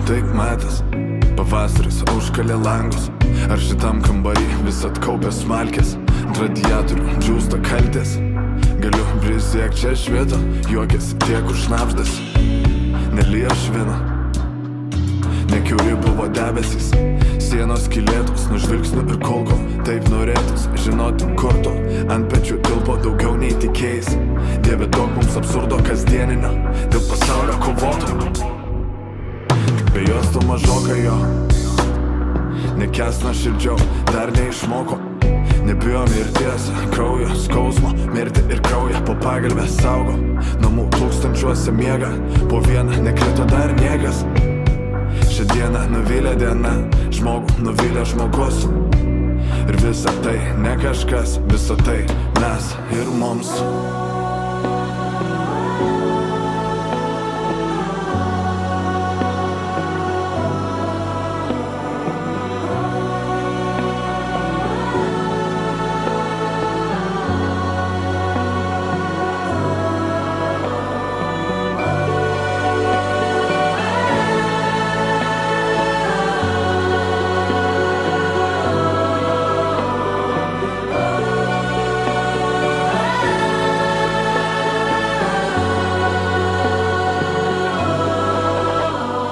taip metas. Pavasaris užkalė langus. Ar šitam kambarį vis atkaupė smalkės? Ant radiatorių džiūsta kaltės. Galiu prisiekt, čia švieto, juokėsi tie, kur šnapždas. Nelyja švino, nekiauri buvo debesys. Sienos skylėtos, nuo žvilgsnių ir kolko. Taip norėtus, žinoti kur tu. Ant pečių tilpo daugiau nei tikėjais. Dieve, daug mums absurdo kasdieninio. Dėl pasaulio kovotų. Be jos tu mažoka jo. Nekesna širdžiau, dar neišmoko. Nebijo mirties, kraujo, skausmo. Mirti ir kraują po pagalbę saugo. Namų tūkstančiuose miega. Po vieną nekrito dar niekas. Šią dieną nuvylė diena. Žmogų nuvylė žmogus. Ir visa tai ne kažkas, visa tai mes ir mums.